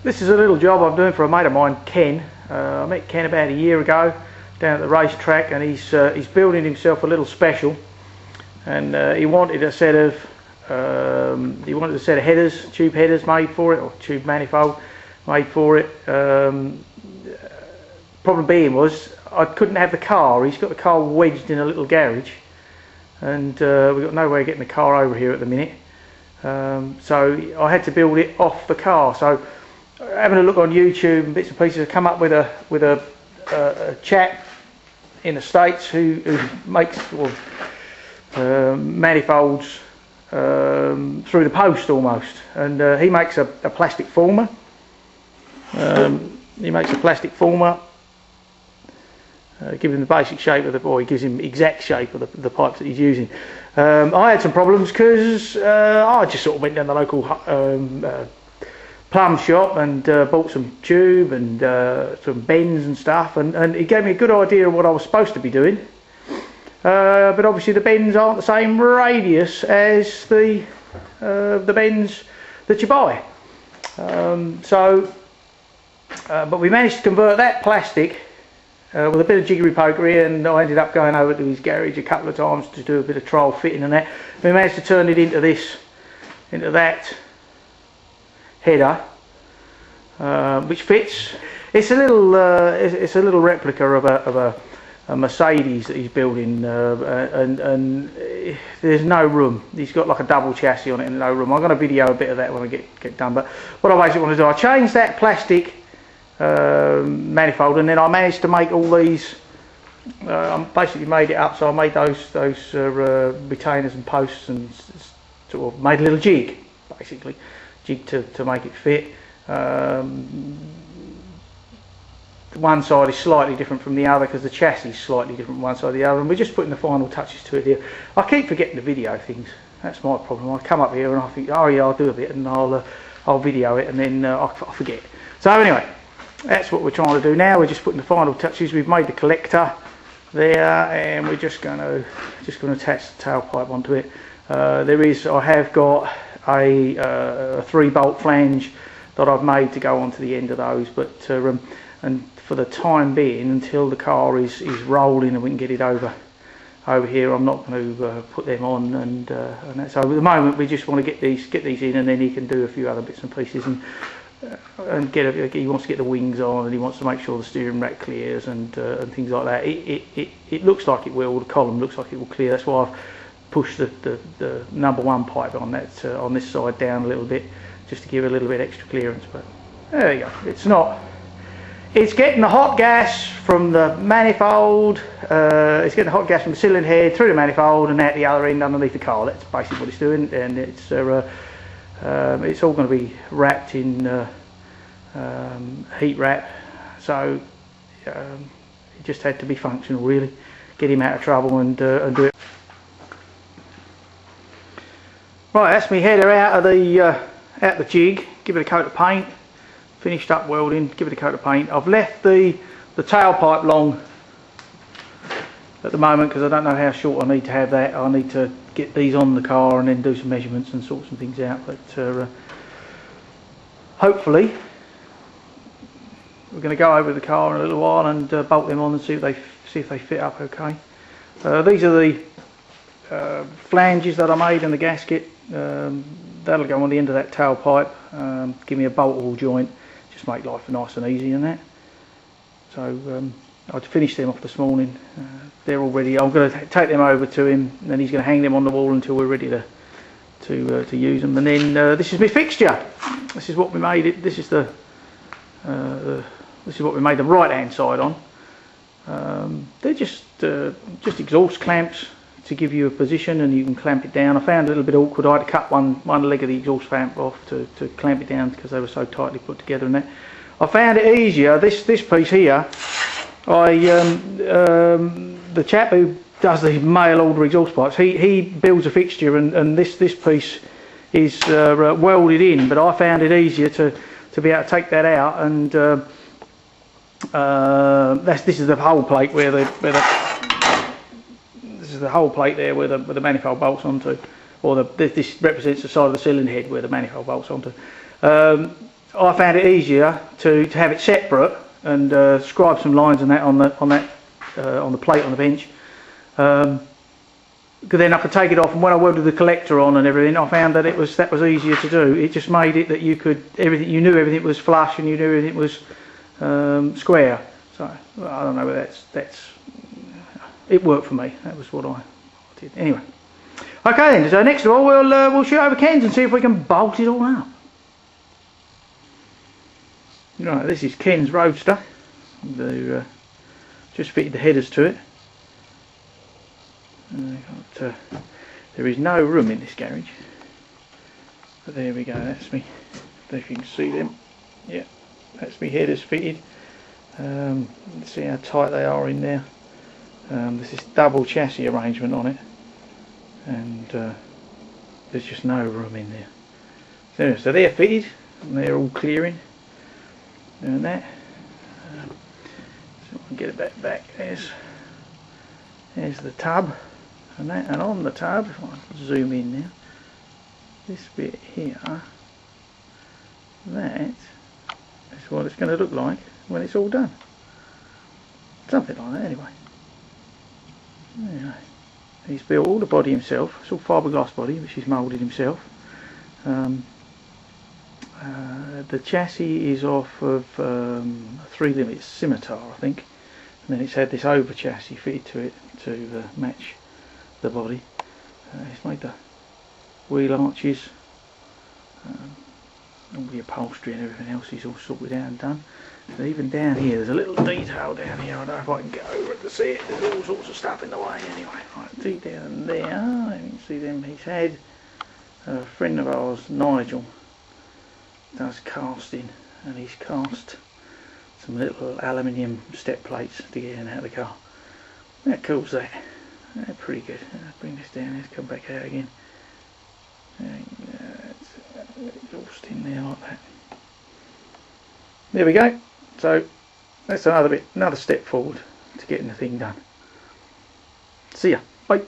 This is a little job I'm doing for a mate of mine, Ken. I met Ken about a year ago down at the racetrack, and he's building himself a little special, and he wanted a set of headers, tube headers made for it, or tube manifold made for it. Problem being was I couldn't have the car. He's got the car wedged in a little garage, and we've got no way of getting the car over here at the minute. So I had to build it off the car. So having a look on YouTube and bits and pieces, I come up with a chap in the States who makes manifolds through the post almost, and he makes a plastic former. He makes a plastic former, give him the basic shape of he gives him exact shape of the pipes that he's using. I had some problems because I just sort of went down the local plumb shop and bought some tube and some bends and stuff, and it gave me a good idea of what I was supposed to be doing. But obviously the bends aren't the same radius as the bends that you buy. But we managed to convert that plastic with a bit of jiggery pokery, and I ended up going over to his garage a couple of times to do a bit of trial fitting and that. We managed to turn it into that header, which fits. It's a little replica of a Mercedes that he's building, and there's no room. He's got like a double chassis on it and no room. I'm going to video a bit of that when I get done. But what I basically want to do, I changed that plastic manifold, and then I managed to make all these. I basically made it up, so I made those retainers and posts, and sort of made a little jig, basically, to make it fit. One side is slightly different from the other because the chassis is slightly different from one side to the other, and we're just putting the final touches to it here. I keep forgetting to video things. That's my problem. I come up here and I think, oh yeah, I'll do a bit, and I'll video it, and then I forget. So anyway, that's what we're trying to do now. We're just putting the final touches. We've made the collector there, and we're just going to attach the tailpipe onto it. I have got a 3-bolt flange that I've made to go onto the end of those, but and for the time being, until the car is rolling and we can get it over here, I'm not going to put them on, and that. So at the moment we just want to get these in, and then he can do a few other bits and pieces, and he wants to get the wings on, and he wants to make sure the steering rack clears and things like that. It looks like it will. The column looks like it will clear. That's why I've pushed the number 1 pipe on that on this side down a little bit, just to give a little bit extra clearance. But there you go. It's getting the hot gas from the manifold. It's getting the hot gas from the cylinder head through the manifold and out the other end underneath the car. That's basically what it's doing, and it's all going to be wrapped in heat wrap. So it just had to be functional, really. Get him out of trouble and do it. Right, that's my header out of the jig. Give it a coat of paint. Finished up welding. Give it a coat of paint. I've left the tailpipe long at the moment because I don't know how short I need to have that. I need to get these on the car and then do some measurements and sort some things out. But hopefully we're going to go over the car in a little while and bolt them on and see if they fit up okay. These are the flanges that I made in the gasket. That'll go on the end of that tailpipe. Give me a bolt all joint, just make life nice and easy in that. So I'd finished them off this morning. They're all ready. I'm going to take them over to him, and then he's going to hang them on the wall until we're ready to use them. And then this is my fixture. This is what we made it. This is what we made the right hand side on. They're just exhaust clamps to give you a position, and you can clamp it down. I found it a little bit awkward. I had to cut one leg of the exhaust clamp off to clamp it down because they were so tightly put together and that. I found it easier, this piece here, the chap who does the mail order exhaust pipes, he builds a fixture, and this piece is welded in, but I found it easier to be able to take that out, and this is the whole plate where this is the whole plate there where the manifold bolts onto, or this represents the side of the cylinder head where the manifold bolts onto. I found it easier to have it separate and scribe some lines and that on the plate on the bench. Because then I could take it off, and when I welded the collector on and everything, I found that that was easier to do. It just made it that you knew everything was flush and you knew everything was square. So I don't know whether it worked for me. That was what I did. Anyway, okay then. So next of all, we'll shoot over Ken's and see if we can bolt it all up. Right, this is Ken's roadster. Just fitted the headers to it. There is no room in this garage, but there we go. That's me. I don't know if you can see them. Yeah, that's me headers fitted. Let's see how tight they are in there. This is double chassis arrangement on it, and there's just no room in there. So they're fitted and they're all clearing. Doing that. So I can get it back. There's the tub. And on the tub, if I zoom in now, this bit here, that is what it's going to look like when it's all done. Something like that anyway. He's built all the body himself. It's all fiberglass body, which he's moulded himself. The chassis is off of a 3 limit scimitar, I think, and then it's had this over chassis fitted to it to match the body. It's made the wheel arches, all the upholstery and everything else is all sorted out and done. So even down here, there's a little detail down here. I don't know if I can get over it to see it. There's all sorts of stuff in the way anyway. Right, see down there, you can see them. He's had a friend of ours, Nigel, does casting, and he's cast some little aluminium step plates to get in and out of the car. That cools that. They're pretty good. Let's bring this down, let's come back out again. Exhaust in there like that. There we go. So that's another step forward to getting the thing done. See ya. Bye.